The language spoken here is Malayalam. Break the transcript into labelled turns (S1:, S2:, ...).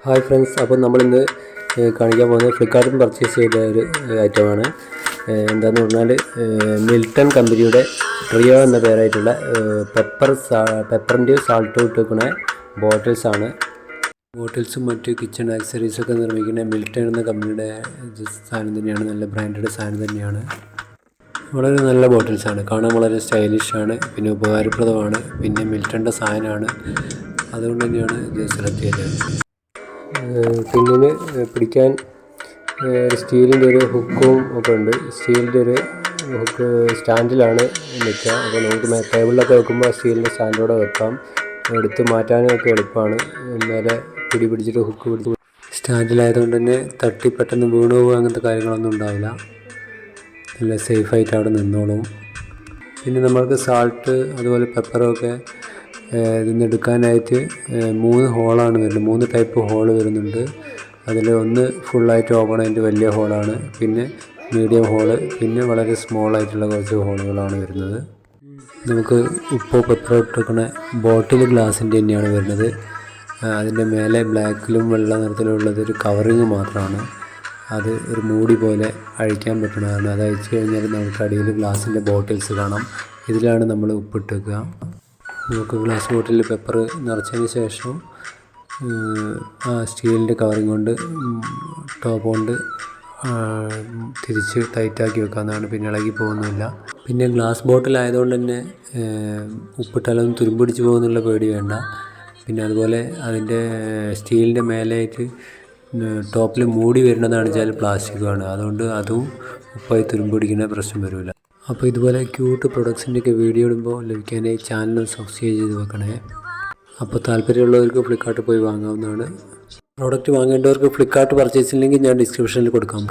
S1: ഹായ് ഫ്രണ്ട്സ്, അപ്പോൾ നമ്മളിന്ന് കാണിക്കാൻ പോകുന്നത് ഫ്ലിപ്കാർട്ടിൽ പർച്ചേസ് ചെയ്ത ഒരു ഐറ്റമാണ്. എന്താണെന്ന് പറഞ്ഞാൽ മിൽട്ടൺ കമ്പനിയുടെ ട്രിയോ എന്ന പേരായിട്ടുള്ള പെപ്പറിൻ്റെ സാൾട്ട് ഇട്ടുക്കുന്ന ബോട്ടിൽസാണ്. ബോട്ടിൽസും മറ്റ് കിച്ചൺ ആക്സസറീസൊക്കെ നിർമ്മിക്കുന്ന മിൽട്ടൺ എന്ന കമ്പനിയുടെ സാധനം തന്നെയാണ്. നല്ല ബ്രാൻഡഡ് സാധനം തന്നെയാണ്. വളരെ നല്ല ബോട്ടിൽസാണ്, കാണാൻ വളരെ സ്റ്റൈലിഷാണ്, പിന്നെ ഉപകാരപ്രദമാണ്, പിന്നെ മിൽട്ടൻ്റെ സാധനമാണ്. അതുകൊണ്ട് തന്നെയാണ് ഇത് സെലക്ട് ചെയ്തത്. പിന്നിന് പിടിക്കാൻ സ്റ്റീലിൻ്റെ ഒരു ഹുക്കും ഒക്കെ ഉണ്ട്. സ്റ്റീലിൻ്റെ ഒരു ഹുക്ക് സ്റ്റാൻഡിലാണ് നിൽക്കുക. അപ്പോൾ നമുക്ക് ടേബിളിലൊക്കെ വെക്കുമ്പോൾ സ്റ്റീലിൻ്റെ സ്റ്റാൻഡോടെ വെക്കാം. എടുത്ത് മാറ്റാനും ഒക്കെ എളുപ്പമാണ്. മേലെ പിടിച്ചിട്ട് ഹുക്ക് പിടിച്ച് സ്റ്റാൻഡിലായതുകൊണ്ട് തന്നെ തട്ടി പെട്ടെന്ന് വീണു പോകുക അങ്ങനത്തെ കാര്യങ്ങളൊന്നും ഉണ്ടാവില്ല. നല്ല സേഫായിട്ട് അവിടെ നിന്നോളും. പിന്നെ നമ്മൾക്ക് സാൾട്ട് അതുപോലെ പെപ്പറൊക്കെ ഇതിന്ന് എടുക്കാനായിട്ട് 3 ഹോളാണ് വരുന്നത്. 3 ടൈപ്പ് ഹോള് വരുന്നുണ്ട്. അതിൽ ഒന്ന് ഫുള്ളായിട്ട് ഓപ്പൺ ആയിട്ട് വലിയ ഹോളാണ്, പിന്നെ മീഡിയം ഹോള്, പിന്നെ വളരെ സ്മോളായിട്ടുള്ള കുറച്ച് ഹോളുകളാണ് വരുന്നത്. നമുക്ക് ഉപ്പോ പെപ്പറോ ഇട്ടിരിക്കുന്ന ബോട്ടിൽ ഗ്ലാസിൻ്റെ തന്നെയാണ് വരുന്നത്. അതിൻ്റെ മേലെ ബ്ലാക്കിലും വെള്ള നിറത്തിലുള്ളത് ഒരു കവറിങ് മാത്രമാണ്. അത് ഒരു മൂടി പോലെ അഴിക്കാൻ പറ്റുന്നതാണ്. അത് അഴിച്ചു കഴിഞ്ഞാൽ നമുക്ക് അടിയിൽ ഗ്ലാസിൻ്റെ ബോട്ടിൽസ് കാണാം. ഇതിലാണ് നമ്മൾ ഉപ്പിട്ടേക്കുക. നമുക്ക് ഗ്ലാസ് ബോട്ടിലിൽ പെപ്പർ നിറച്ചതിന് ശേഷം സ്റ്റീലിൻ്റെ കവറിങ് കൊണ്ട് ടോപ്പ് കൊണ്ട് തിരിച്ച് ടൈറ്റാക്കി വെക്കാവുന്നതാണ്. പിന്നെ ഇളകി പോകുന്നില്ല. പിന്നെ ഗ്ലാസ് ബോട്ടിലായതുകൊണ്ട് തന്നെ ഉപ്പിട്ടാലൊന്നും തുരുമ്പിടിച്ച് പോകുന്നുള്ള പേടി വേണ്ട. പിന്നെ അതുപോലെ അതിൻ്റെ സ്റ്റീലിൻ്റെ മേലെയായിട്ട് ടോപ്പിൽ മൂടി വരുന്നതാണ് വെച്ചാൽ പ്ലാസ്റ്റിക്കാണ്. അതുകൊണ്ട് അതും ഉപ്പായി തുരുമ്പിടിക്കുന്ന പ്രശ്നം വരില്ല. അപ്പോൾ ഇതുപോലെ ക്യൂട്ട് പ്രൊഡക്ട്സിൻ്റെയൊക്കെ വീഡിയോ ഇടുമ്പോൾ ലഭിക്കാനായി ചാനൽ സബ്സ്ക്രൈബ് ചെയ്ത് വെക്കണേ. അപ്പോൾ താല്പര്യമുള്ളവർക്ക് ഫ്ലിപ്കാർട്ടിൽ പോയി വാങ്ങാവുന്നതാണ്. പ്രോഡക്റ്റ് വാങ്ങേണ്ടവർക്ക് ഫ്ലിപ്കാർട്ട് പർച്ചേസ് ലിങ്ക് ഞാൻ ഡിസ്ക്രിപ്ഷനിൽ കൊടുക്കാം.